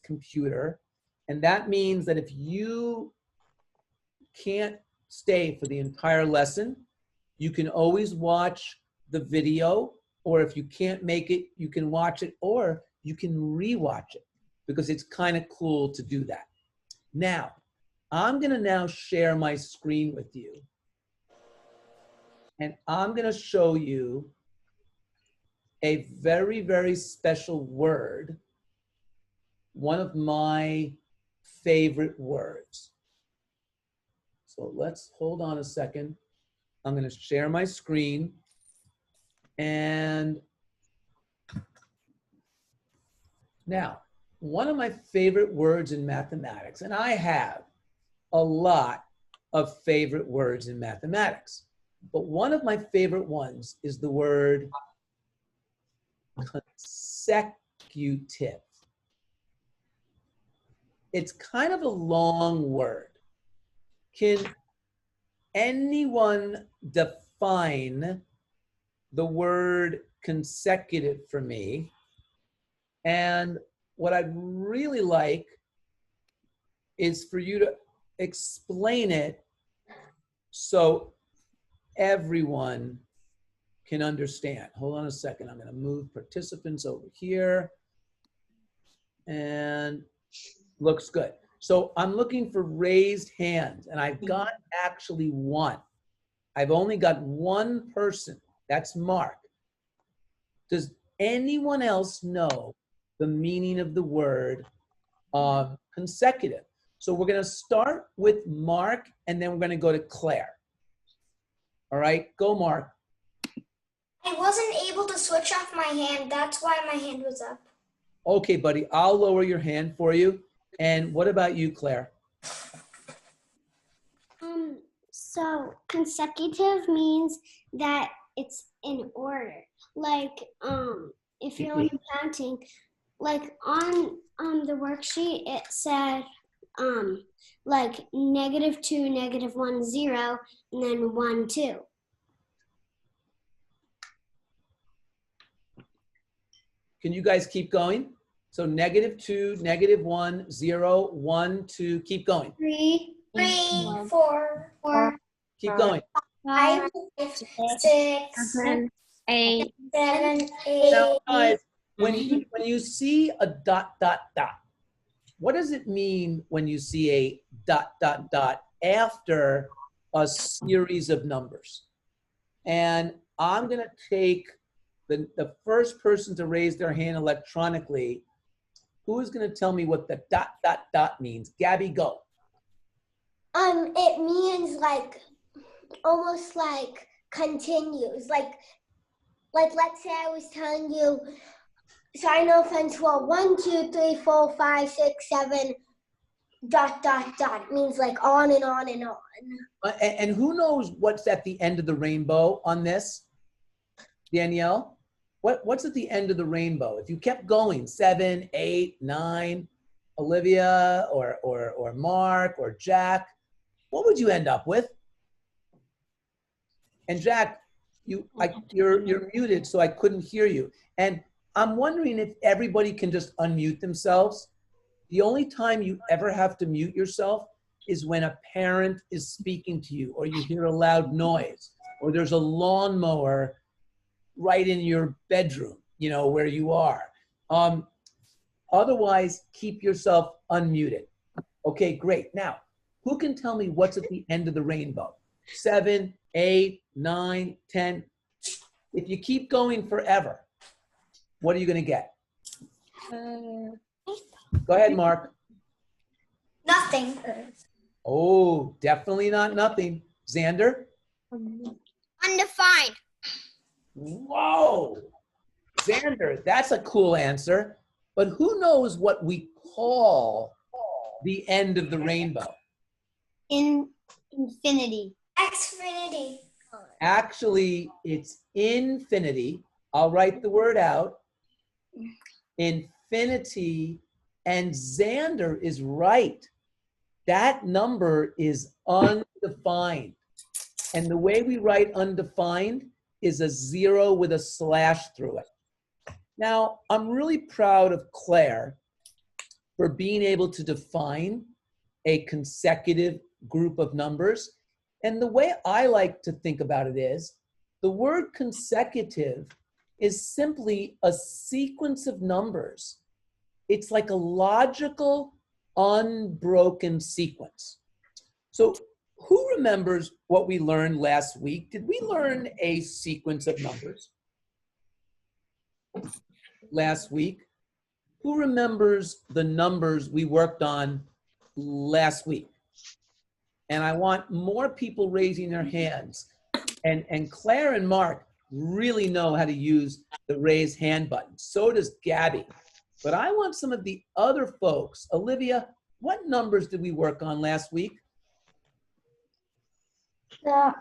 computer. And that means that if you can't stay for the entire lesson, you can always watch the video, or if you can't make it, you can watch it, or you can rewatch it, because it's kind of cool to do that. Now, I'm gonna now share my screen with you, and I'm gonna show you a very, very special word, one of my favorite words. So let's hold on a second. I'm gonna share my screen, and now, one of my favorite words in mathematics, and I have a lot of favorite words in mathematics, but one of my favorite ones is the word consecutive. It's kind of a long word. Can anyone define the word consecutive for me? And what I'd really like is for you to explain it so everyone can understand. Hold on a second. I'm going to move participants over here. And looks good. So I'm looking for raised hands, and I've got actually one. I've only got one person. That's Mark. Does anyone else know the meaning of the word consecutive? So we're going to start with Mark, and then we're going to go to Claire. All right, go, Mark. I wasn't able to switch off my hand. That's why my hand was up. Okay, buddy, I'll lower your hand for you. And what about you, Claire? So consecutive means that it's in order. Like, if you're like counting, like on the worksheet, it said, like -2, -1, 0, and then 1, 2. Can you guys keep going? So -2, -1, 0, 1, 2, keep going. 3, 4, 4, Keep going. 5, 6, 7, 8. Now, guys, when you see a ... what does it mean when you see a ... after a series of numbers? And I'm going to take the first person to raise their hand electronically. Who is going to tell me what the ... means? Gabby, go. It means like, almost like continues. Like let's say I was telling you, sine of 12, 1, 2, 3, 4, 5, 6, 7, ... means like on and on and on. And who knows what's at the end of the rainbow on this? Danielle? What's at the end of the rainbow? If you kept going, 7, 8, 9, Olivia or Mark or Jack, what would you end up with? And Jack, you're muted, so I couldn't hear you. And I'm wondering if everybody can just unmute themselves. The only time you ever have to mute yourself is when a parent is speaking to you, or you hear a loud noise, or there's a lawnmower right in your bedroom, you know, where you are. Otherwise, keep yourself unmuted. Okay, great. Now, who can tell me what's at the end of the rainbow? 7, 8, 9, 10. If you keep going forever, what are you going to get? Go ahead, Mark. Nothing. Oh, definitely not nothing. Xander? Undefined. Whoa. Xander, that's a cool answer. But who knows what we call the end of the rainbow? Infinity. Xfinity. Actually, it's infinity. I'll write the word out. Infinity. And Xander is right. That number is undefined. And the way we write undefined is a 0 with a slash through it. Now, I'm really proud of Claire for being able to define a consecutive group of numbers. And the way I like to think about it is, the word consecutive is simply a sequence of numbers. It's like a logical, unbroken sequence. So who remembers what we learned last week? Did we learn a sequence of numbers last week? Who remembers the numbers we worked on last week? And I want more people raising their hands. And Claire and Mark really know how to use the raise hand button. So does Gabby. But I want some of the other folks. Olivia, what numbers did we work on last week? The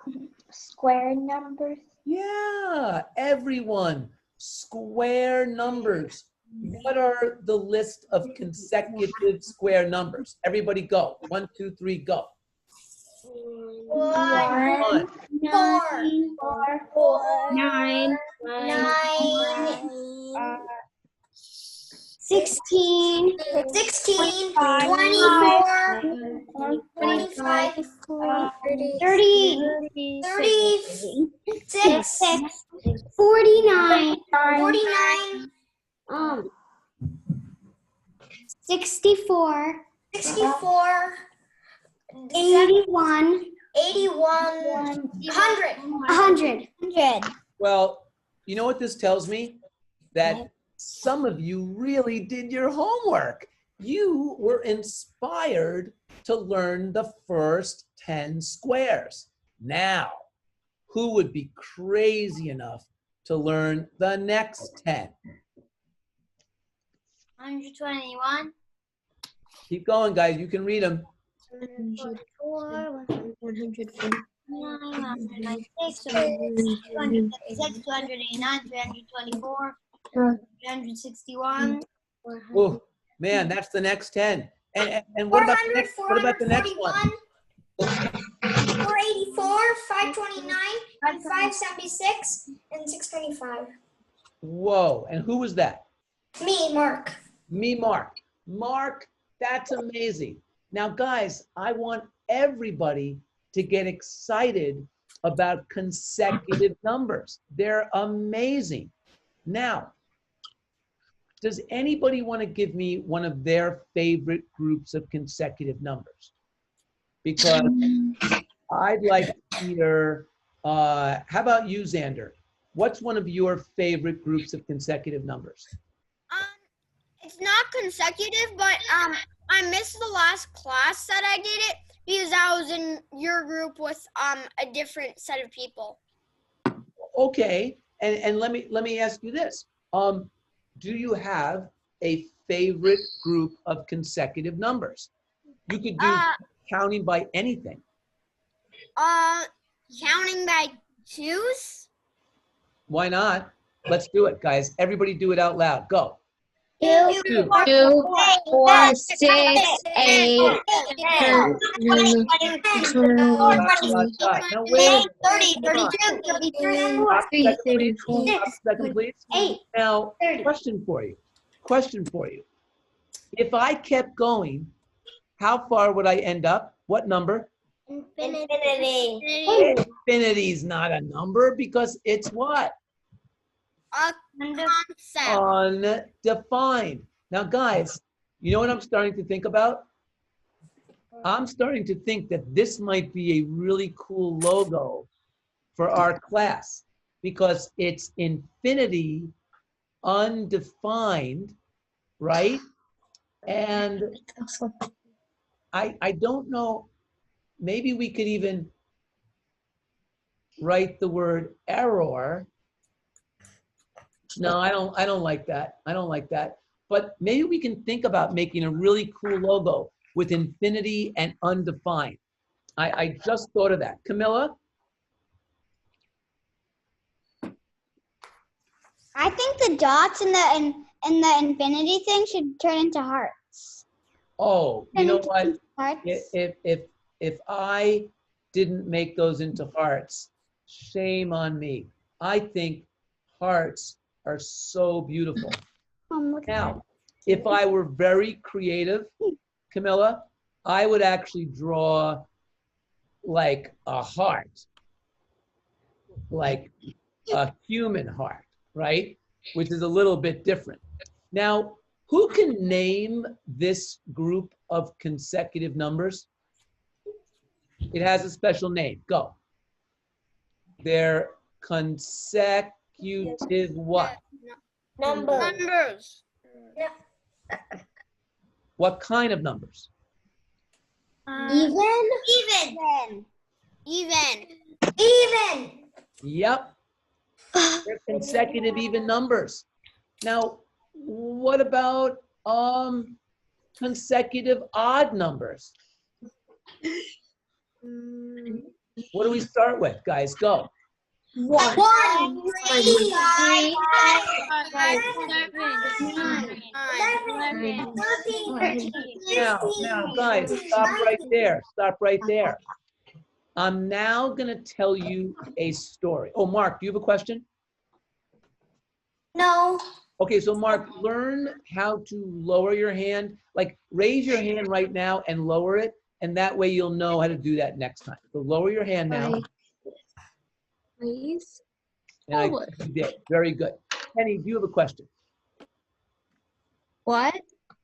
square numbers. Yeah, everyone. Square numbers. What are the list of consecutive square numbers? Everybody go. 1, 2, 3, go. 1, 4, 9, 16, 16, 25, 24, 25, 30, 36, 49, 49, 64, 64, 81, 81, 100. 100. Well, you know what this tells me? That some of you really did your homework. You were inspired to learn the first 10 squares. Now, who would be crazy enough to learn the next 10? 121. Keep going, guys. You can read them. 104, 104, 196, 286, 289, 324, 361. Oh, man, that's the next 10. And what about the next, what about the next one? 484, 529, and 576, and 625. Whoa, and who was that? Me, Mark. Me, Mark. Mark, that's amazing. Now, guys, I want everybody to get excited about consecutive numbers. They're amazing. Now, does anybody want to give me one of their favorite groups of consecutive numbers? Because I'd like to hear, how about you, Xander? What's one of your favorite groups of consecutive numbers? It's not consecutive, but I missed the last class that I did it because I was in your group with a different set of people. Okay, and let me ask you this. Do you have a favorite group of consecutive numbers? You could do counting by anything. Counting by twos? Why not? Let's do it, guys. Everybody do it out loud. Go. 2, 2, 4, 6, 8, 10, 20, 22, Now wait. 30, 32, 33, Stop a second, please. Stop a second, please. 8. Now, 30. question for you. Question for you. If I kept going, how far would I end up? What number? Infinity. Infinity's not a number because it's what? A concept. Undefined. Now, guys, you know what I'm starting to think about? I'm starting to think that this might be a really cool logo for our class because it's infinity undefined, right? And I don't know, maybe we could even write the word error. No, I don't like that. I don't like that. But maybe we can think about making a really cool logo with infinity and undefined. I just thought of that. Camilla? I think the dots in the infinity thing should turn into hearts. Oh, you know what? Hearts. If I didn't make those into hearts, shame on me. I think hearts are so beautiful. Look at Now, If I were very creative, Camilla, I would actually draw like a heart, like a human heart, right? Which is a little bit different. Now, who can name this group of consecutive numbers? It has a special name. Go. They're consecutive what? Numbers. What kind of numbers? Even. Yep. They're consecutive even numbers. Now, what about consecutive odd numbers? What do we start with, guys? Go. 1, 3, 5, Now, guys, stop right there. Stop right there. I'm now going to tell you a story. Oh, Mark, do you have a question? No. Okay, so Mark, learn how to lower your hand. Like, raise your hand right now and lower it, and that way you'll know how to do that next time. So lower your hand now. Please. And I think you did. Very good. Penny, do you have a question? What?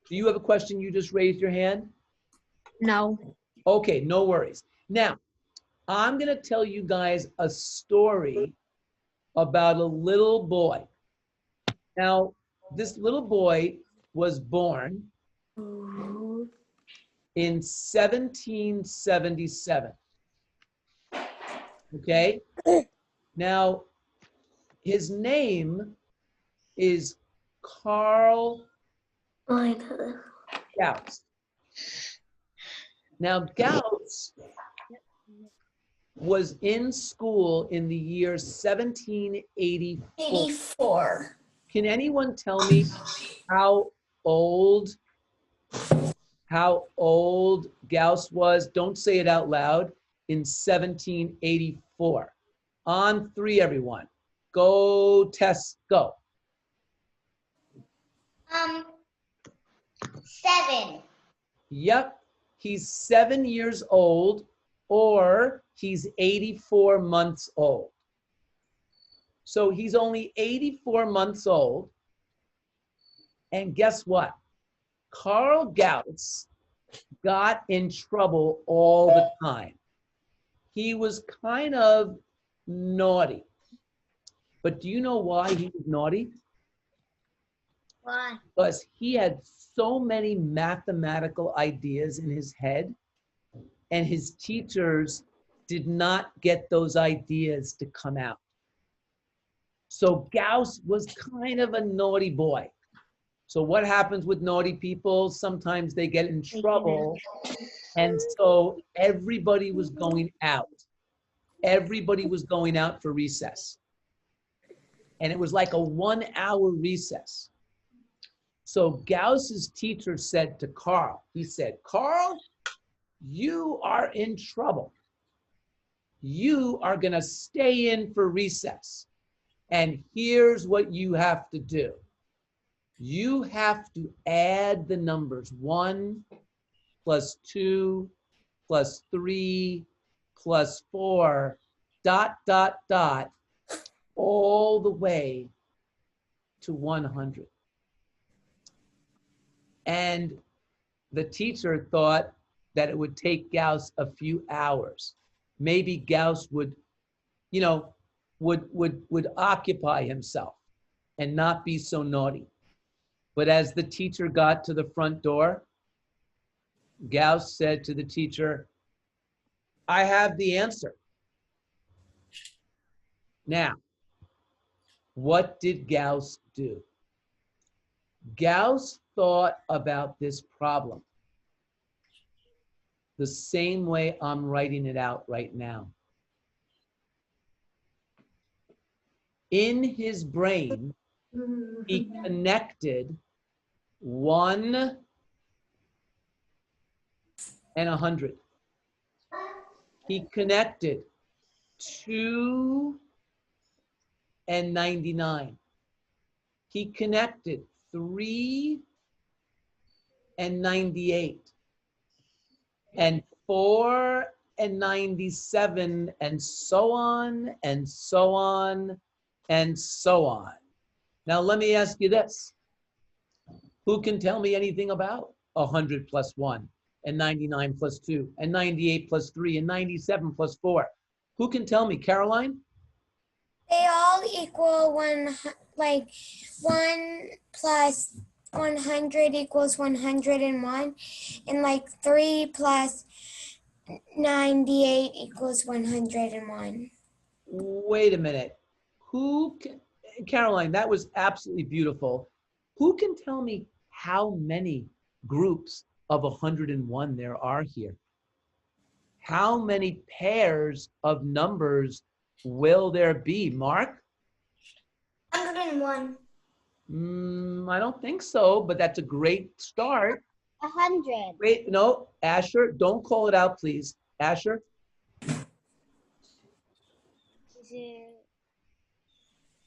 Do you have a question? You just raised your hand? No. Okay, no worries. Now, I'm going to tell you guys a story about a little boy. Now, this little boy was born in 1777. Okay? Now, his name is Carl Gauss. Now, Gauss was in school in the year 1784. 84. Can anyone tell me how old Gauss was? Don't say it out loud. In 1784. On 3, everyone. Go, Tess, go. 7. Yep, he's 7 years old, or he's 84 months old. So he's only 84 months old. And guess what? Carl Gauss got in trouble all the time. He was kind of naughty. But do you know why he was naughty? Why? Because he had so many mathematical ideas in his head, and his teachers did not get those ideas to come out. So Gauss was kind of a naughty boy. So what happens with naughty people? Sometimes they get in trouble. And so everybody was going out. Everybody was going out for recess. And it was like a 1-hour recess. So Gauss's teacher said to Carl, he said, Carl, you are in trouble. You are going to stay in for recess. And here's what you have to do. You have to add the numbers 1 plus 2 plus 3 plus 4, ... all the way to 100. And the teacher thought that it would take Gauss a few hours. Maybe Gauss would, would occupy himself and not be so naughty. But as the teacher got to the front door, Gauss said to the teacher, I have the answer. Now, what did Gauss do? Gauss thought about this problem the same way I'm writing it out right now. In his brain, he connected 1 and 100. He connected 2 and 99. He connected 3 and 98, and 4 and 97, and so on, and so on, and so on. Now, let me ask you this. Who can tell me anything about 100 plus 1, and 99 plus 2, and 98 plus 3, and 97 plus 4? Who can tell me? Caroline? They all equal one, like 1 plus 100 equals 101, and like 3 plus 98 equals 101. Wait a minute. Who can, Caroline, that was absolutely beautiful. Who can tell me how many groups of 101 there are here? How many pairs of numbers will there be, Mark? 101. I don't think so, but that's a great start. 100. Wait, no, Asher, don't call it out, please. Asher? Is it?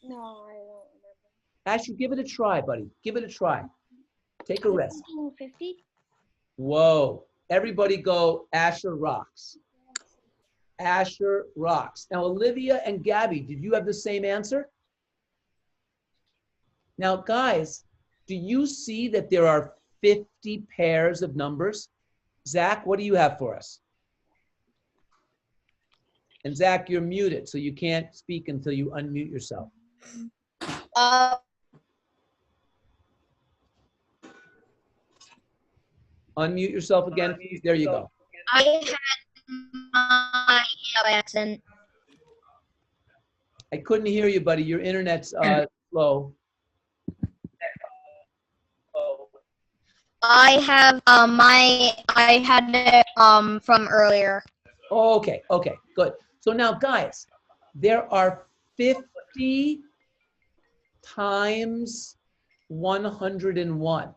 No, I don't remember. Asher, give it a try, buddy. Give it a try. Take a risk. 50? Whoa. Everybody go, Asher rocks. Asher rocks. Now, Olivia and Gabby, did you have the same answer? Now, guys, do you see that there are 50 pairs of numbers? Zach, what do you have for us? And Zach, you're muted, so you can't speak until you unmute yourself. Unmute yourself again, please. There you go. I had my accent. I couldn't hear you, buddy. Your internet's slow. I have I had it from earlier. Okay, okay, good. So now, guys, there are 50 times 101.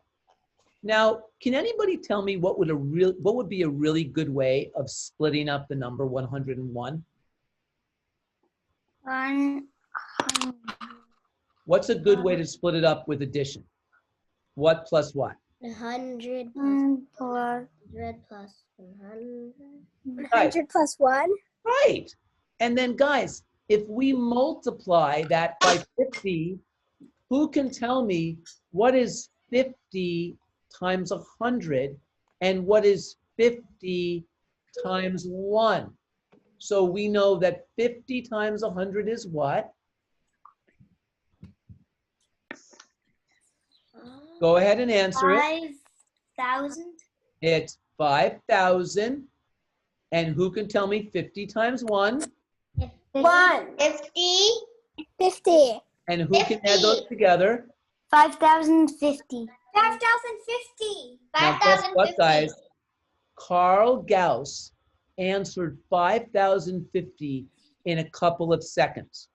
Now, can anybody tell me what would be a really good way of splitting up the number 101? What's a good way to split it up with addition? What plus what? 100 Plus 100 plus 100. 100 plus 1? Right. And then, guys, if we multiply that by 50, who can tell me what is 50 times 100 and what is 50 times 1? So we know that 50 times 100 is what? Go ahead and answer it. 5,000. It's 5,000. And who can tell me 50 times 1? 1. 50. 50. And who can add those together? 5,050. 5,050. Now, guess what, guys? Carl Gauss answered 5,050 in a couple of seconds.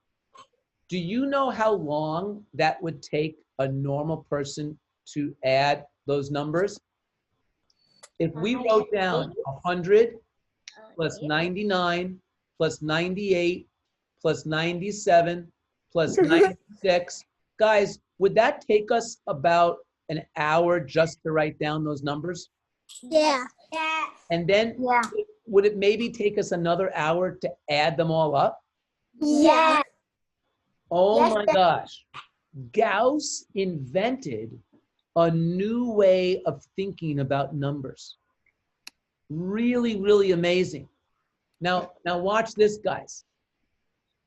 Do you know how long that would take a normal person to add those numbers? If we wrote down 100 plus 99 plus 98 plus 97 plus 96, guys, would that take us about an hour just to write down those numbers? Yeah. Yeah. And then Yeah. would it maybe take us another hour to add them all up? Yeah. Oh Yes, my gosh. Gauss invented a new way of thinking about numbers. Really, really amazing. Now watch this, guys.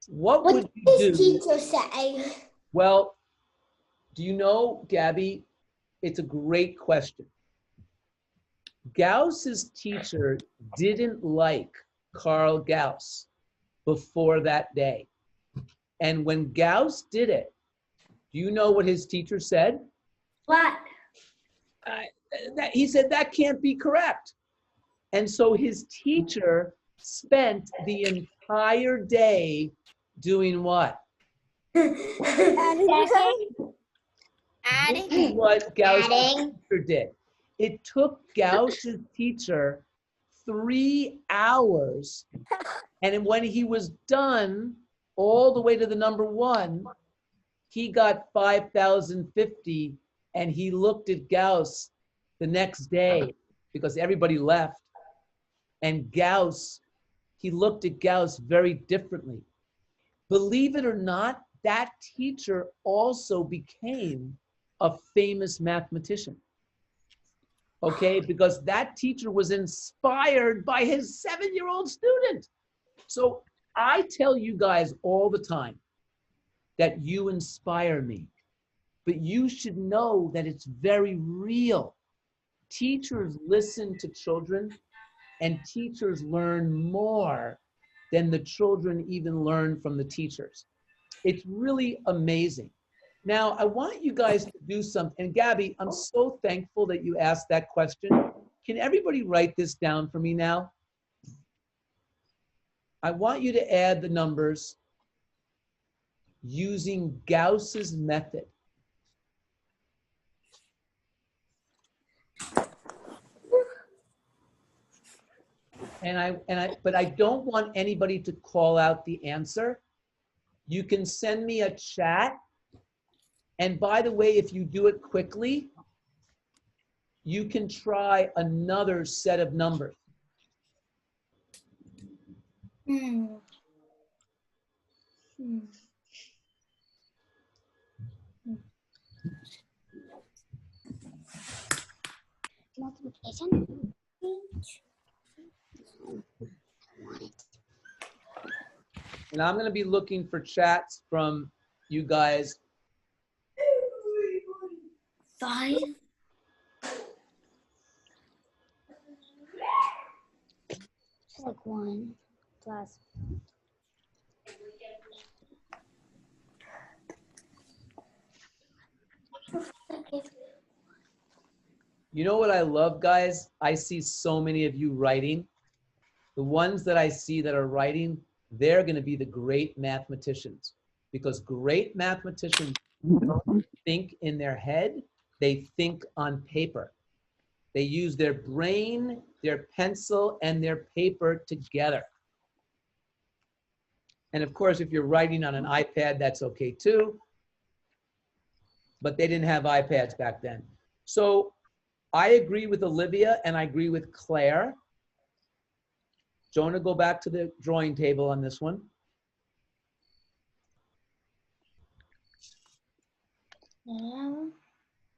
What would you What do? does teacher say? Well, do you know, Gabby? It's a great question. Gauss's teacher didn't like Carl Gauss before that day. And when Gauss did it, do you know what his teacher said? What? He said, that can't be correct. And so his teacher spent the entire day doing what? Adding. This is what Gauss's Adding. teacher did. It took Gauss's teacher 3 hours. And when he was done, all the way to the number 1, he got 5,050, and he looked at Gauss the next day because everybody left. And Gauss, he looked at Gauss very differently. Believe it or not, that teacher also became a famous mathematician. Okay, because that teacher was inspired by his 7-year-old student. So I tell you guys all the time that you inspire me, but you should know that it's very real. Teachers listen to children, and teachers learn more than the children even learn from the teachers. It's really amazing. Now, I want you guys to do something. And Gabby, I'm so thankful that you asked that question. Can everybody write this down for me now? I want you to add the numbers using Gauss's method. But I don't want anybody to call out the answer. You can send me a chat. And by the way, if you do it quickly, you can try another set of numbers. Multiplication. And I'm going to be looking for chats from you guys. 5. It's like 1 plus. You know what I love, guys? I see so many of you writing. The ones that I see that are writing, they're going to be the great mathematicians, because great mathematicians don't think in their head, they think on paper. They use their brain, their pencil, and their paper together. And of course, if you're writing on an iPad, that's okay too. But they didn't have iPads back then. So I agree with Olivia and I agree with Claire. Jonah, go back to the drawing table on this one.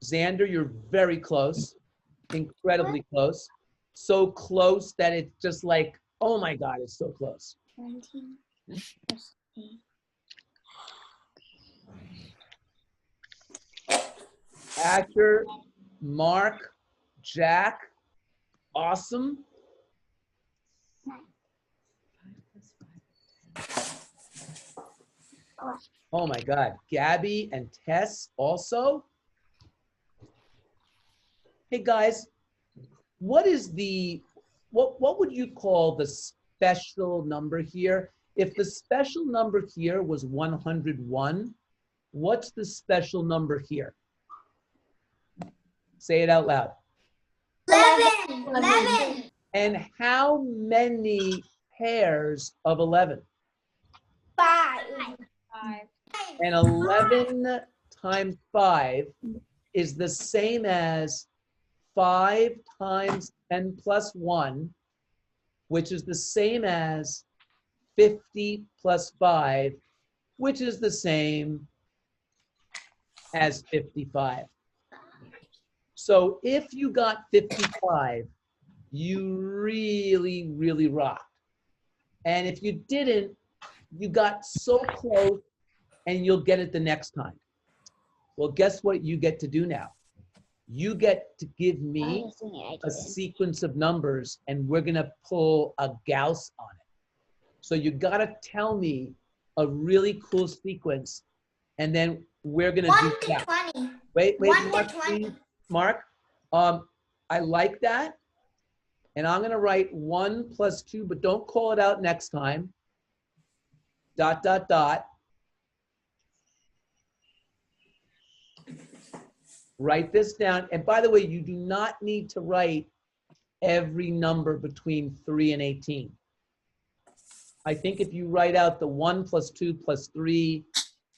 Xander, you're very close, incredibly close. So close that it's just like, oh my God, it's so close. 17 plus 8. Asher, Mark, Jack, awesome. Oh my God, Gabby and Tess also. Hey guys, what is what would you call the special number here? If the special number here was 101, what's the special number here? Say it out loud. 11. And how many pairs of 11? 5. And 11 times 5 is the same as 5 times 10 plus 1, which is the same as 50 plus 5, which is the same as 55. So if you got 55, you really, really rocked. And if you didn't, you got so close and you'll get it the next time. Well, guess what you get to do now? You get to give me a sequence of numbers and we're gonna pull a Gauss on it. So you gotta tell me a really cool sequence and then we're gonna 1 do to that. 20. Wait, 1 Mark, to 20. please. Mark, I like that. And I'm gonna write 1 plus 2, but don't call it out next time. ... Write this down. And by the way, you do not need to write every number between 3 and 18. I think if you write out the 1 plus 2 plus 3,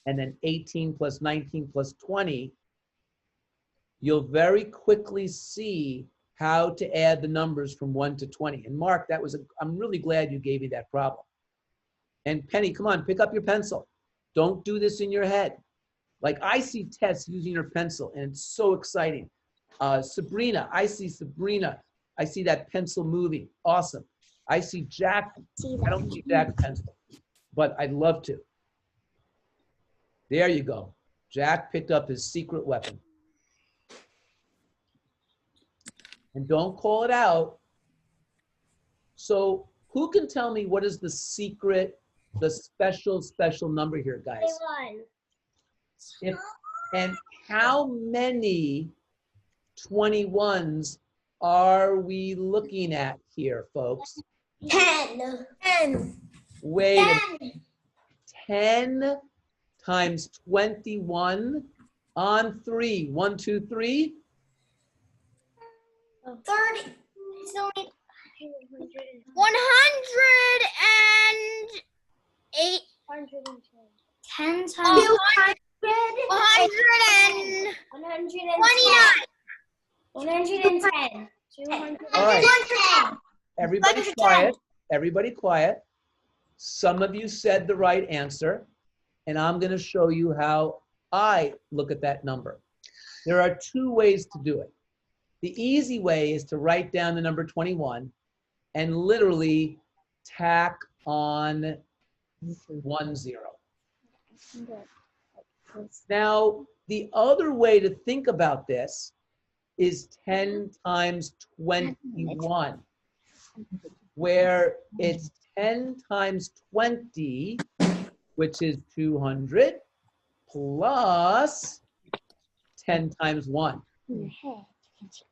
and then 18 plus 19 plus 20, you'll very quickly see how to add the numbers from 1 to 20. And Mark, I'm really glad you gave me that problem. And Penny, come on, pick up your pencil. Don't do this in your head. Like I see Tess using her pencil and it's so exciting. Sabrina, I see Sabrina. I see that pencil moving. Awesome. I see Jack. I don't see Jack's pencil, but I'd love to. There you go. Jack picked up his secret weapon. And don't call it out. So who can tell me what is the secret, the special number here, guys? 21. And how many 21s are we looking at here, folks? 10. Wait, 10 times 21 on 3. 1, 2, 3. 30. It's only 108. 10 times 129. 110. All right. Everybody quiet. Everybody quiet. Some of you said the right answer, and I'm going to show you how I look at that number. There are 2 ways to do it. The easy way is to write down the number 21 and literally tack on 1 0. Now, the other way to think about this is 10 times 21, where it's 10 times 20, which is 200, plus 10 times 1,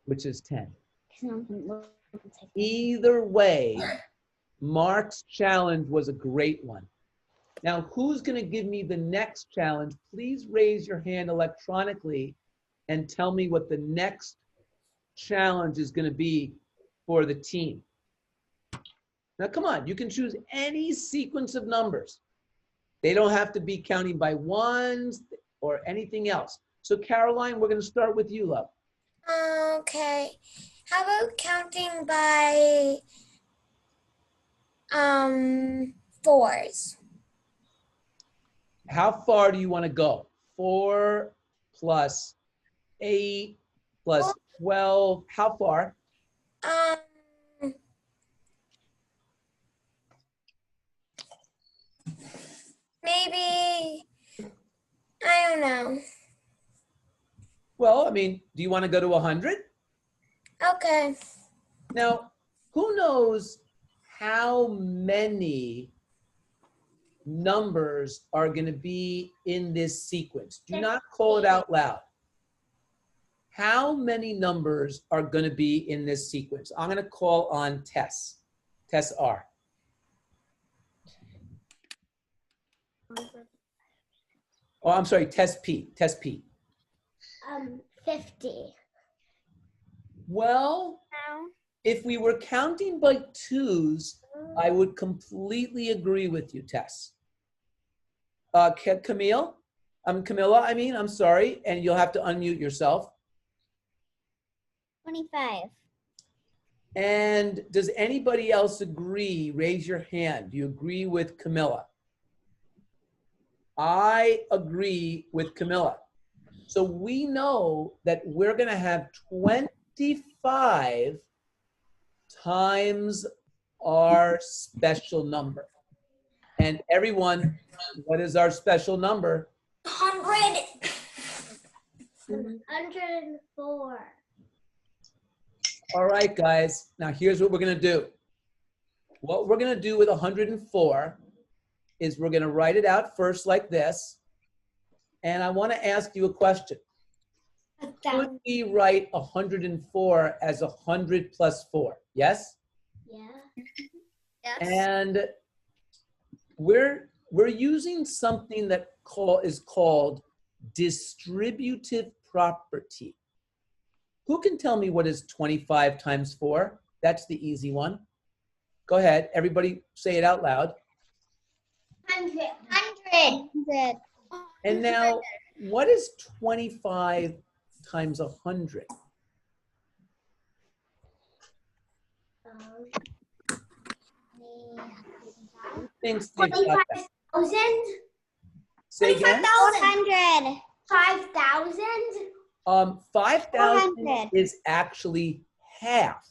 which is 10. Either way, Mark's challenge was a great one. Now, who's going to give me the next challenge? Please raise your hand electronically and tell me what the next challenge is going to be for the team. Now, come on, you can choose any sequence of numbers. They don't have to be counting by ones or anything else. So, Caroline, we're going to start with you, love. Okay. How about counting by 4s? How far do you want to go? 4 plus 8 plus 12. How far? Maybe, I don't know. Well, I mean, do you want to go to 100? Okay. Now, who knows how many numbers are going to be in this sequence? Do not call it out loud. How many numbers are going to be in this sequence? I'm going to call on Tess. Tess R. Oh, I'm sorry, Tess P. Tess P. 50. Well, if we were counting by 2s, I would completely agree with you, Tess. Camilla, I'm sorry, and you'll have to unmute yourself. 25. And does anybody else agree? Raise your hand. Do you agree with Camilla? I agree with Camilla. So we know that we're going to have 25 times our special number. And everyone, what is our special number? 100. 104. All right, guys. Now here's what we're going to do. What we're going to do with 104 is we're going to write it out first like this. And I want to ask you a question. Could we write 104 as 100 plus 4? Yes? Yeah. Yes. And we're using something that is called distributive property. Who can tell me what is 25 times 4? That's the easy one. Go ahead. Everybody say it out loud. 100. And now, what is 25 times 100? Who thinks they've got that? 25,000? Say again? 400. 5,000? 5,000 400. is actually half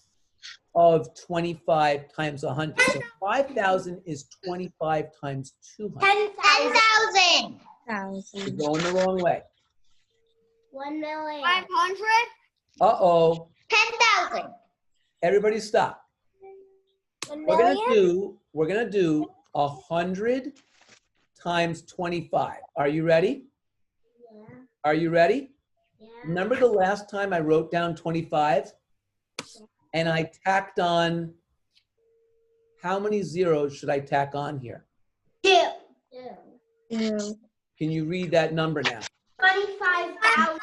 of 25 times 100. So 5,000 is 25 times 200. 10,000. 10,000. You're going the wrong way. 1,000,000. 500. Uh-oh. 10,000. Everybody stop. 1 We're million? gonna do 100 times 25. Are you ready? Yeah. Are you ready? Yeah. Remember the last time I wrote down 25 and I tacked on, how many zeros should I tack on here? 2. Can you read that number now? 25,000.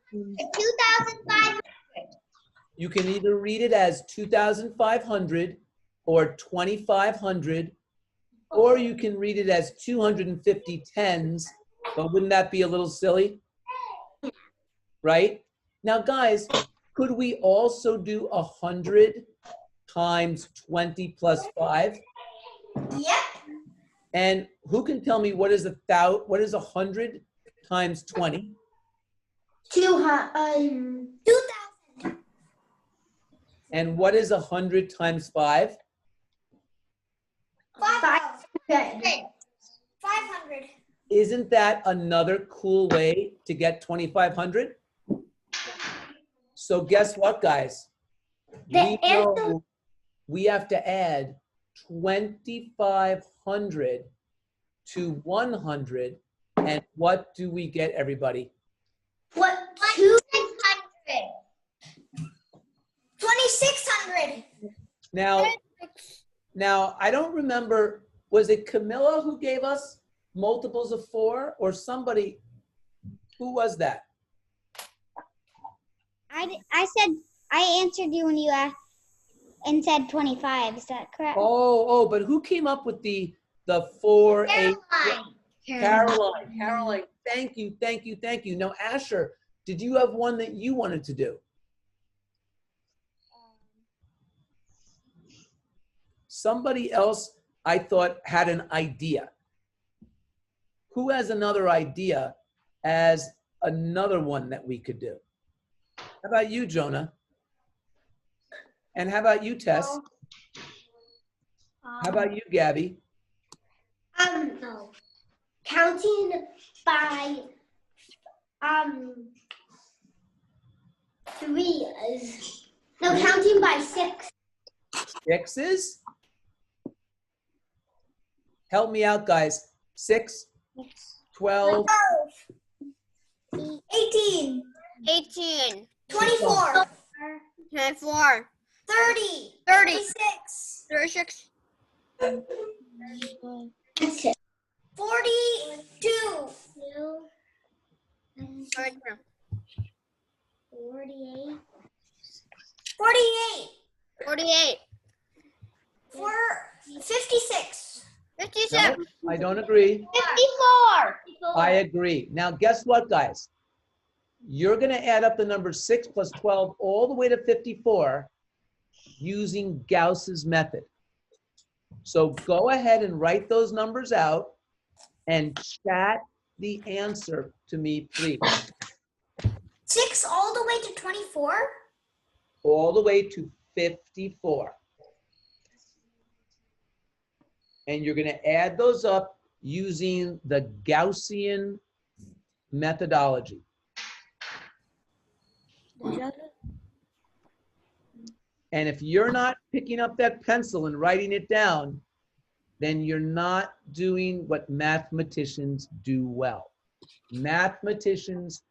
2,500. You can either read it as 2,500 or 2,500, or you can read it as 250 tens, but wouldn't that be a little silly? Right? Now, guys, could we also do 100 times 20 plus 5? Yep. And who can tell me what is 100 times 20? 2,000. And what is 100 times 5? 500. Isn't that another cool way to get 2,500? So guess what, guys? The We know we have to add 2,500 to 100. And what do we get, everybody? What? 2,600. 2,600. Now, I don't remember, was it Camilla who gave us multiples of 4 or somebody? Who was that? I said, I answered you when you asked and said 25. Is that correct? Oh, but who came up with the 4, 8? Caroline. Caroline, thank you. Now, Asher, did you have one that you wanted to do? Somebody else, I thought, had an idea. Who has another idea as another one that we could do? How about you, Jonah? And how about you, Tess? How about you, Gabby? No. Counting by threes. No, counting by 6. 6s? Help me out, guys. 6, 12, 18. 18. 24. 24. 30. 30. 36. 36. 42. 48. 48. 48. 56. 56. No, I don't agree. 54. I agree. Now, guess what, guys? You're going to add up the number 6 plus 12 all the way to 54 using Gauss's method. So go ahead and write those numbers out and chat the answer to me, please. 6 all the way to 24? All the way to 54. And you're going to add those up using the Gaussian methodology. And if you're not picking up that pencil and writing it down, then you're not doing what mathematicians do well. Mathematicians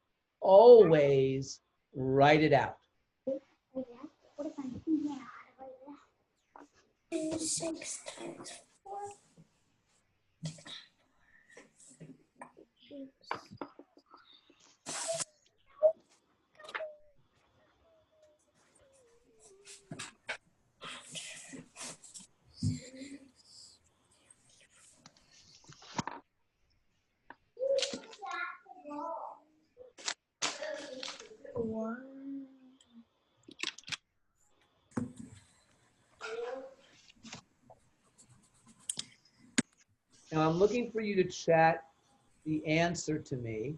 always write it out. 6 times 4. Now I'm looking for you to chat the answer to me.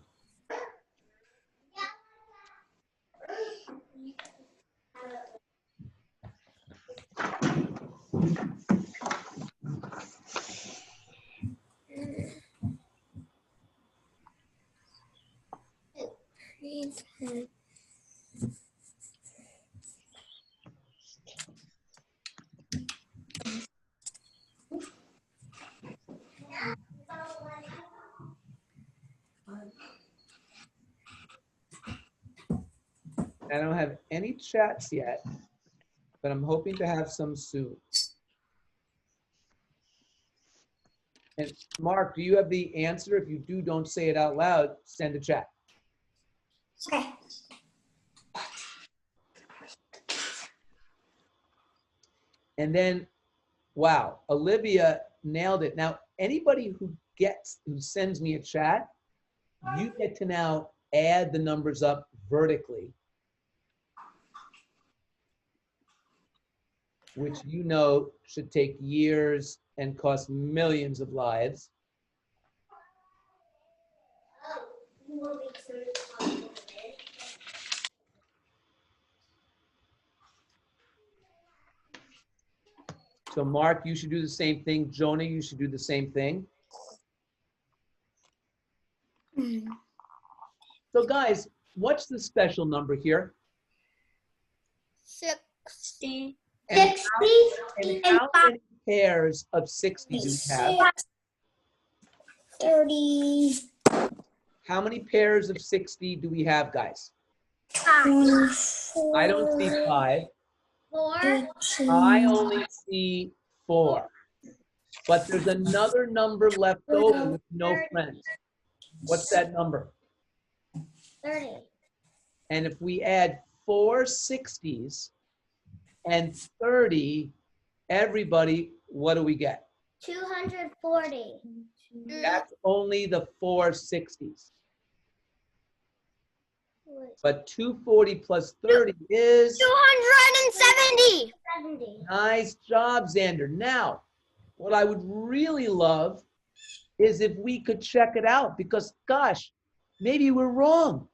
I don't have any chats yet, but I'm hoping to have some soon. And Mark, do you have the answer? If you do, don't say it out loud. Send a chat. Okay. And then, wow, Olivia nailed it. Now, anybody who sends me a chat, you get to now add the numbers up vertically, which you know should take years and cost millions of lives. So Mark, you should do the same thing. Jonah, you should do the same thing. So guys, what's the special number here? 60. And 60 and how many pairs of 60 do we have? 30. How many pairs of 60 do we have, guys? 24. I don't see 5. 4. I only see 4. But there's another number left over with no friends. What's that number? 30. And if we add 4 60s and 30, everybody, what do we get? 240. That's only the 4 60s. But 240 plus 30 is 270. 70. nice job, Xander. Now, what I would really love is if we could check it out, because gosh, maybe we're wrong.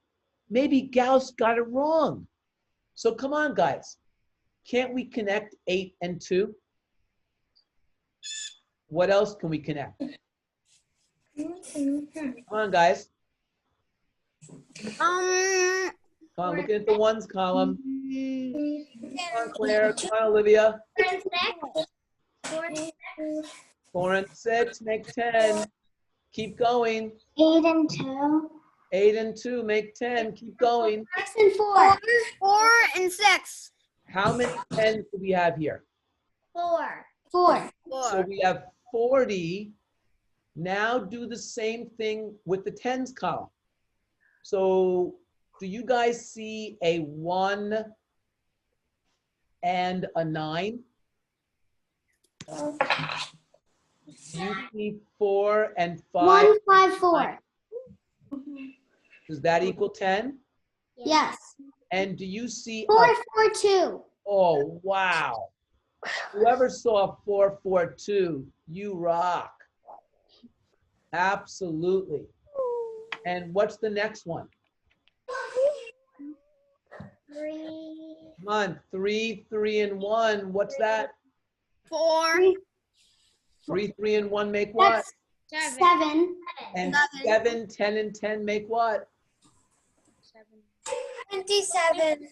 Maybe Gauss got it wrong. So come on, guys. Can't we connect 8 and 2? What else can we connect? Come on, guys. Come on, looking at the ones column. Come on, Claire. Come on, Olivia. 4 and 6 make 10. Keep going. 8 and 2. 8 and 2 make 10. Keep going. 6 and 4. 4 and 6. How many 10s do we have here? 4. 4. So we have 40. Now do the same thing with the tens column. So do you guys see a 1 and a 9? Do you see 4 and 5? 1, 5, 4. Does that equal 10? Yes. And do you see 4, 4, 2. Oh, wow. Whoever saw 4, 4, 2, you rock. Absolutely. And what's the next one? 3. Come on, 3, 3, and 1. What's that? 4. 3, 3, and 1 make what? That's 7. And 7, 10, and 10 make what? 27.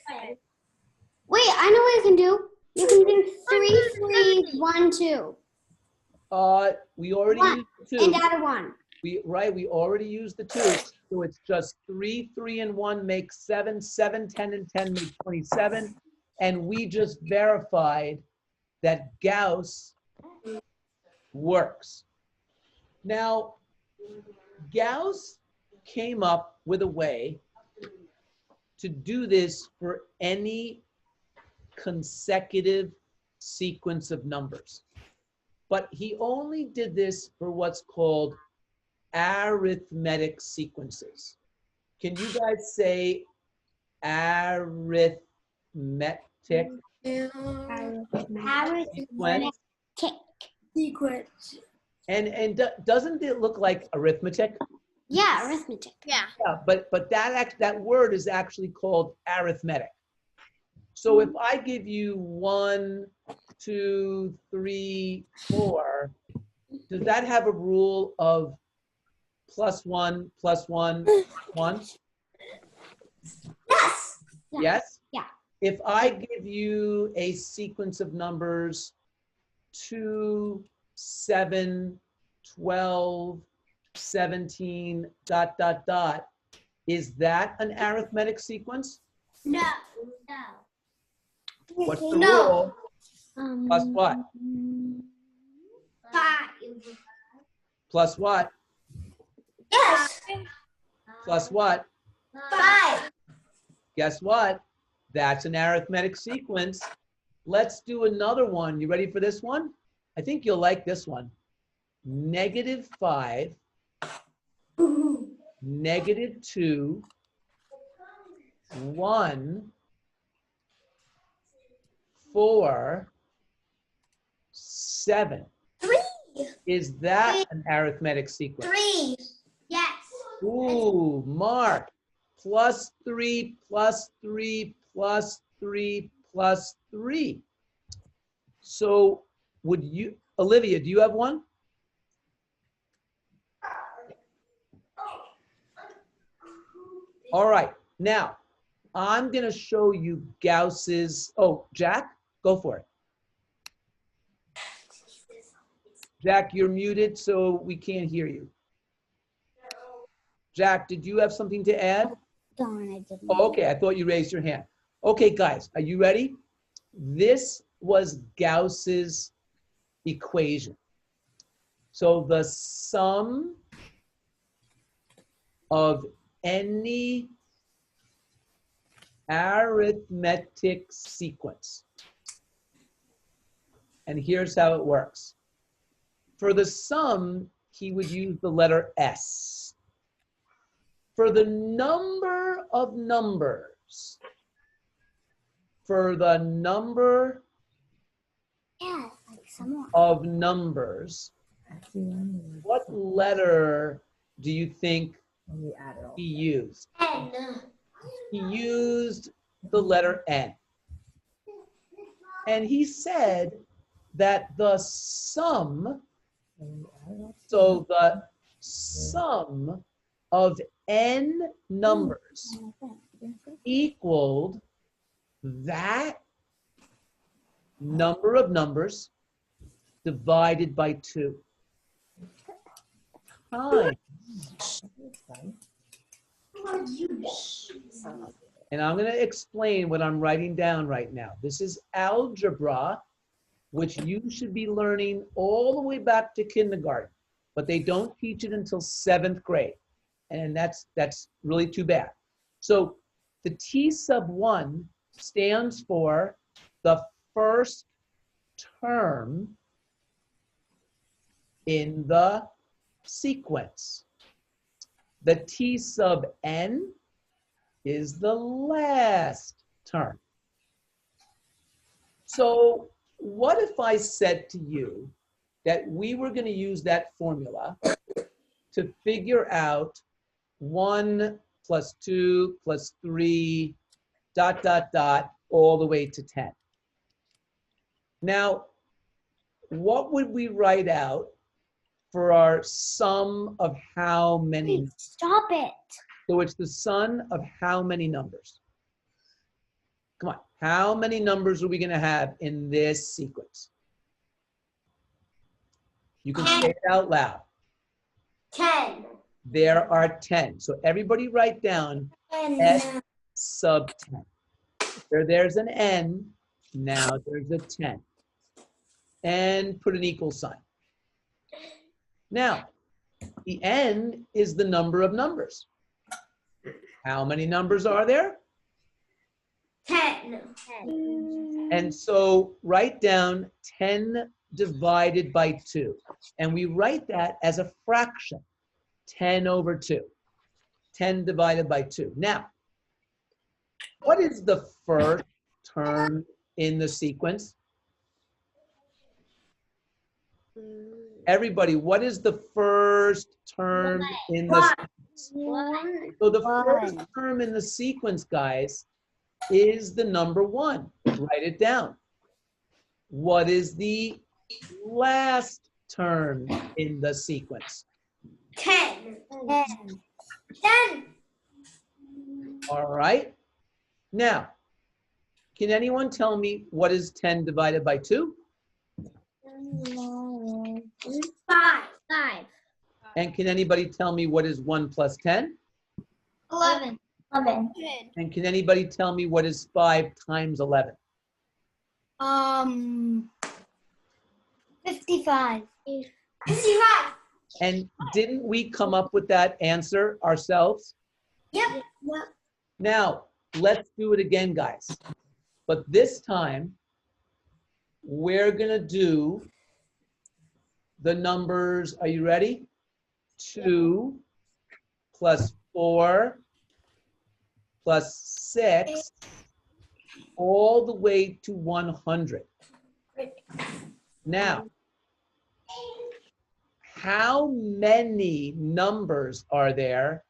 Wait, I know what you can do. You can do 3, 3, 1, 2. We already One. used the 2. And add a 1. We already used the 2. So it's just 3, 3, and 1 make 7, 7, 10, and 10 make 27. And we just verified that Gauss works. Now, Gauss came up with a way to do this for any consecutive sequence of numbers. But he only did this for what's called arithmetic sequences. Can you guys say arithmetic Arithmetic. sequence? Sequence. Doesn't it look like arithmetic? Yeah, arithmetic. Yeah. Yeah, but that word is actually called arithmetic. So if I give you 1, 2, 3, 4, does that have a rule of +1, +1, 1? Yes. Yeah. Yes? Yeah. If I give you a sequence of numbers 2, 7, 12, 17, ... Is that an arithmetic sequence? No. What's the No. rule? Plus what? 5. Plus what? Yes. Plus what? 5. Guess what? That's an arithmetic sequence. Let's do another one. You ready for this one? I think you'll like this one. -5, -2, 1, 4, 7. 3. Is that an arithmetic sequence? 3. Yes. Ooh, Mark. +3, +3, +3, +3. So would you, Olivia, do you have one? All right, now I'm gonna show you Gauss's, oh, Jack, go for it. Jack, you're muted, so we can't hear you. Jack, did you have something to add? Darn, I didn't. Oh, okay, I thought you raised your hand. Okay, guys, are you ready? This was Gauss's equation. So the sum of any arithmetic sequence. And here's how it works. For the sum, he would use the letter S. For the number of numbers, for the number Yeah, like someone. of numbers, what letter do you think he used? N. He used the letter N. And he said that the sum, so the sum of n numbers equaled that number of numbers divided by 2 times. And I'm going to explain what I'm writing down right now. This is algebra, which you should be learning all the way back to kindergarten, but they don't teach it until 7th grade. And that's really too bad. So the T sub 1 stands for the first term in the sequence. The T sub n is the last term. So what if I said to you that we were going to use that formula to figure out 1 + 2 + 3, ... all the way to 10. Now, what would we write out for our sum of how many? Stop it. So it's the sum of how many numbers? Come on, how many numbers are we going to have in this sequence? You can say it out loud. 10. There are 10. So everybody write down S sub 10. There's an N, now there's a 10. And put an equal sign. Now, the N is the number of numbers. How many numbers are there? 10. And so write down 10 divided by 2. And we write that as a fraction, 10 over 2. 10 divided by 2. Now, what is the first term in the sequence? Everybody, what is the first term in the sequence? So the first term in the sequence, guys, is the number 1. Write it down. What is the last term in the sequence? 10. 10. 10. All right. Now, can anyone tell me what is 10 divided by 2? 5. 5. And can anybody tell me what is 1 plus 10? 11. 11. And can anybody tell me what is 5 times 11? 55. 55. And didn't we come up with that answer ourselves? Yep. Now, let's do it again, guys. But this time, we're going to do the numbers. Are you ready? 2 plus 4 plus 6 all the way to 100. Now, how many numbers are there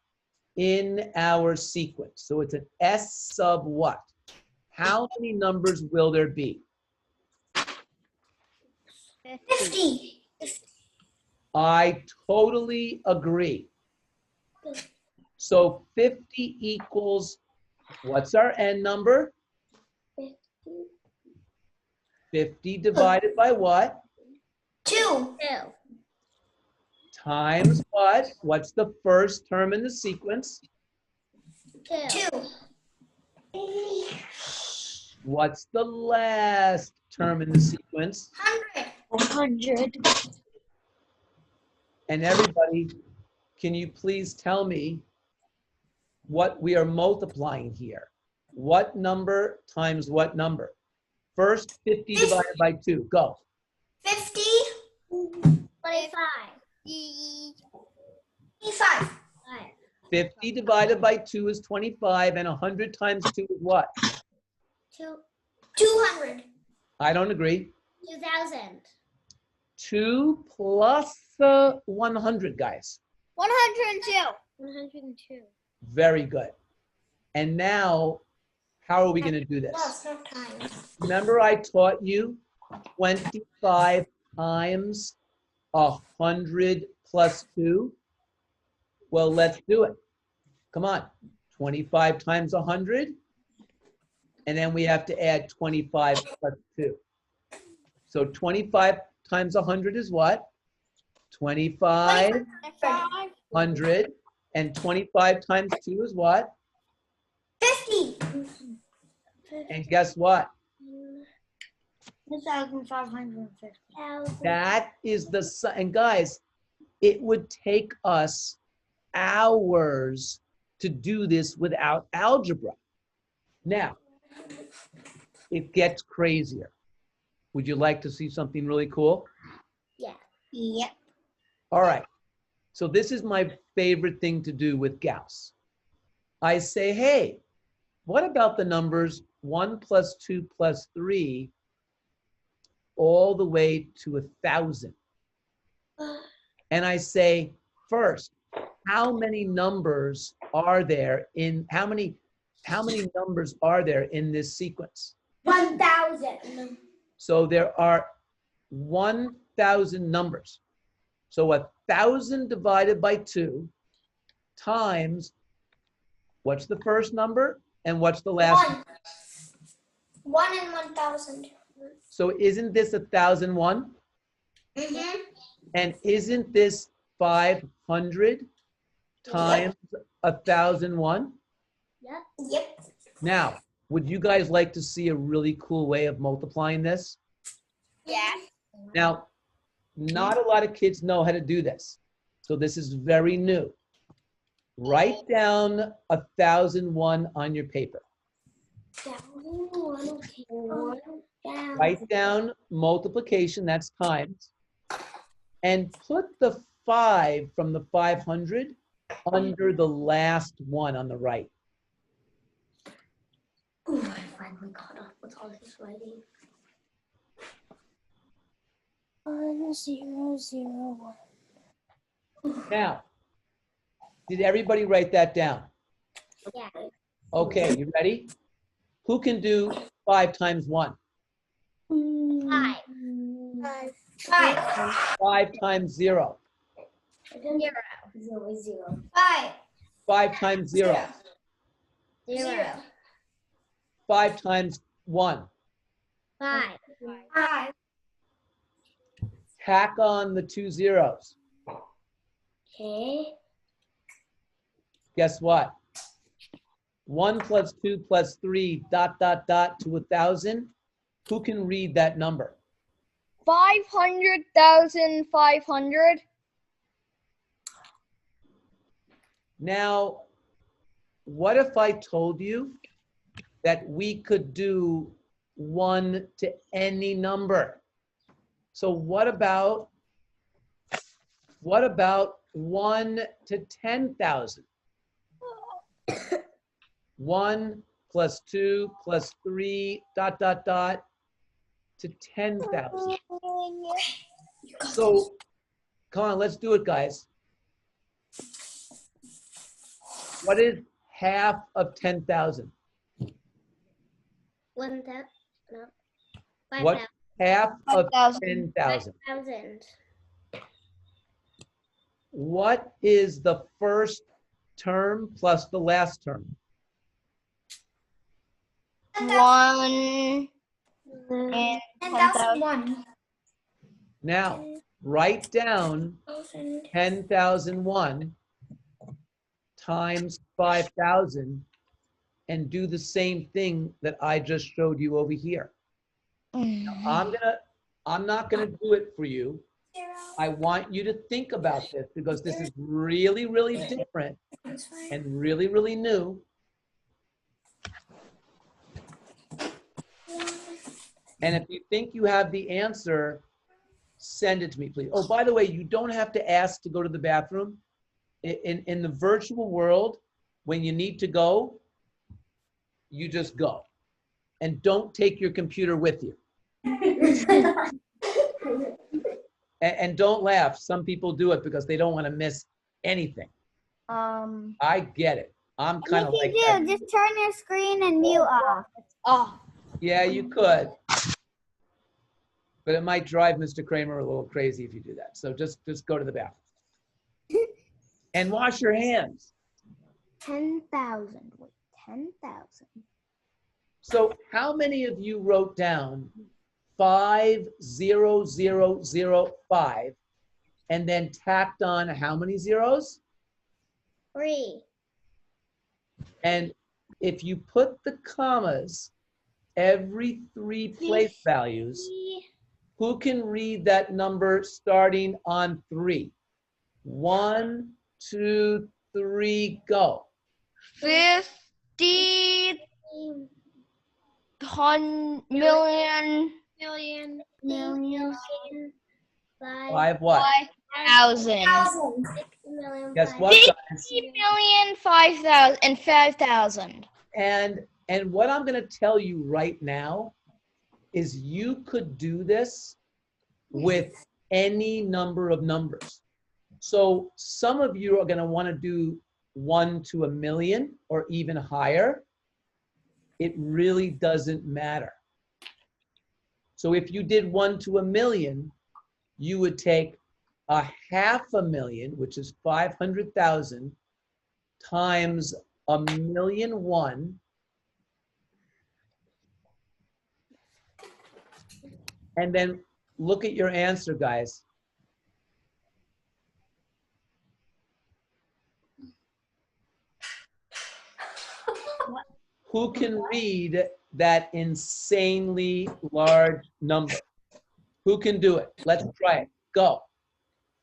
in our sequence? So it's an S sub what? How many numbers will there be? 50. I totally agree. So 50 equals, what's our N number? 50 divided by what? 2. Times what? What's the first term in the sequence? 2. What's the last term in the sequence? 100. And everybody, can you please tell me what we are multiplying here? What number times what number? First, 50 divided by 2. Go. 50. 25. 25. 50 divided by 2 is 25, and 100 times 2 is what? 200. I don't agree. 2000. 2 plus 100, guys. 102. 102. Very good. And now, how are we going to do No, this? it's not time. Remember I taught you 25 times 100 plus 2? Well, let's do it. Come on. 25 times 100. And then we have to add 25 plus 2. So 25 times 100 is what? 2500. And 25 times 2 is what? 50. And guess what? 2,550. That is the, and guys, it would take us hours to do this without algebra. Now, it gets crazier. Would you like to see something really cool? Yep. All right. So this is my favorite thing to do with Gauss. I say, hey, what about the numbers 1 plus 2 plus 3 all the way to 1,000? And I say, first, how many numbers are there in, how many numbers are there in this sequence? 1,000. So there are 1,000 numbers. So 1,000 divided by 2 times, what's the first number and what's the last? 1 and 1,000. So isn't this 1,001? Mm-hmm. And isn't this 500 times 1,001? Yep. Now, would you guys like to see a really cool way of multiplying this? Yeah. Now, not a lot of kids know how to do this. So this is very new. Write down 1,001 on your paper. Write down multiplication, that's times. And put the 5 from the 500 under the last one on the right. Ooh, I finally caught up with all this writing. 1,0,0,1. Now, did everybody write that down? Yeah. Okay, you ready? Who can do 5 times 1? 5. 5. 5 times 0? 0. 0. 5. 5 times 0? 0. 5 times 1? 5. 5. Tack on the 2 zeros. Okay. Guess what? 1 plus 2 plus 3, ... to 1,000. Who can read that number? 500,500. Now, what if I told you that we could do 1 to any number? So what about 1 to 10,000? 1 plus 2 plus 3, ... to 10,000. So come on, let's do it, guys. What is half of 10,000? 1,000. No. What 5,000. half of 5,000. 10,000? 5,000. What is the first term plus the last term? 1 and 10,000. 10,001. Now, write down 10,001 times 5,000 and do the same thing that I just showed you over here. I'm not gonna do it for you. I want you to think about this because this is really, really different and really, really new. And if you think you have the answer, send it to me, please. Oh, by the way, you don't have to ask to go to the bathroom. In the virtual world, when you need to go, you just go. And don't take your computer with you. And don't laugh. Some people do it because they don't want to miss anything. I get it. I'm kind of If like you that. do, just turn your screen and mute off. Oh, Yeah, you could. But it might drive Mr. Kramer a little crazy if you do that. So just go to the bathroom. And wash your hands. 10,000. Wait, 10,000. So how many of you wrote down 50005 and then tacked on how many zeros? 3. And if you put the commas every 3 place values, who can read that number starting on 3? 1, 2, 3, go. 50 million. Million. 5 what? 5,000. 6,000,000. Guess what, guys? 50,000,000, 5,000, and 5,000. And what I'm going to tell you right now is you could do this with any number of numbers. So some of you are going to want to do 1 to 1,000,000 or even higher. It really doesn't matter. So if you did 1 to 1,000,000, you would take 500,000, which is 500,000, times 1,000,001, and then look at your answer, guys. Who can read that insanely large number? Who can do it? Let's try it. Go.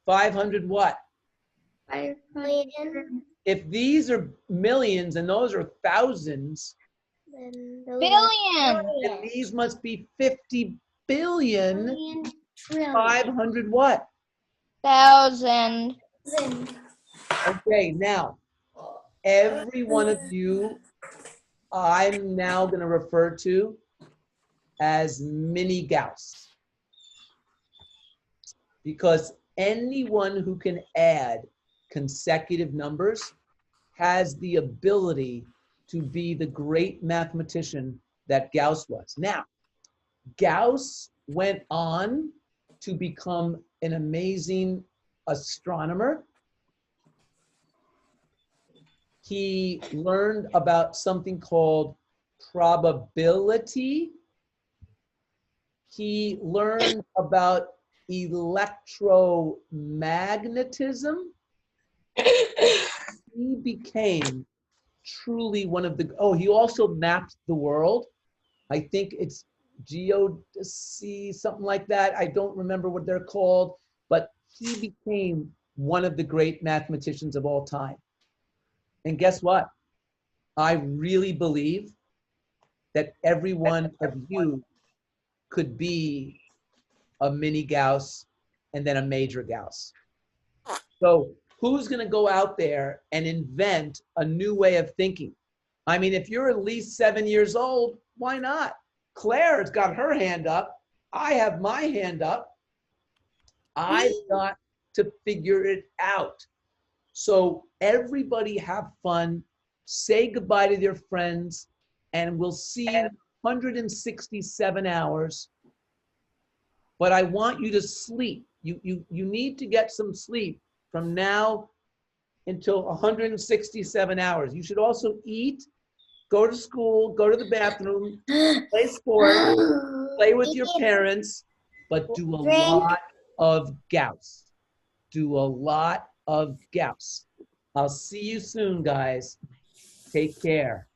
500 what? 5,000,000. If these are millions and those are thousands, Billion. then these must be 50 billion. Trillion. 500 what? 1,000. Okay, now, every one of you, I'm now going to refer to as mini Gauss. because anyone who can add consecutive numbers has the ability to be the great mathematician that Gauss was. Now, Gauss went on to become an amazing astronomer. He learned about something called probability. He learned about electromagnetism. He became truly one of the, oh, he also mapped the world. I think it's geodesy, something like that. I don't remember what they're called, but he became one of the great mathematicians of all time. And guess what? I really believe that every one of you could be a mini Gauss and then a major Gauss. So who's going to go out there and invent a new way of thinking? I mean, if you're at least 7 years old, why not? Claire's got her hand up. I have my hand up. I've got to figure it out. So everybody have fun, say goodbye to your friends, and we'll see you in 167 hours. But I want you to sleep. You need to get some sleep from now until 167 hours. You should also eat, go to school, go to the bathroom, play sports, play with your parents, but do a lot of Gauss. Do a lot of Gauss. I'll see you soon, guys. Take care.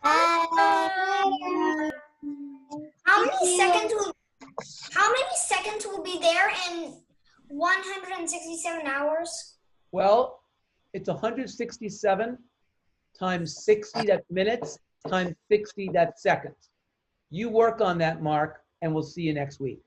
How many seconds will be there in 167 hours? Well, it's 167 times 60, that's minutes, times 60, that's seconds. You work on that, Mark, and we'll see you next week.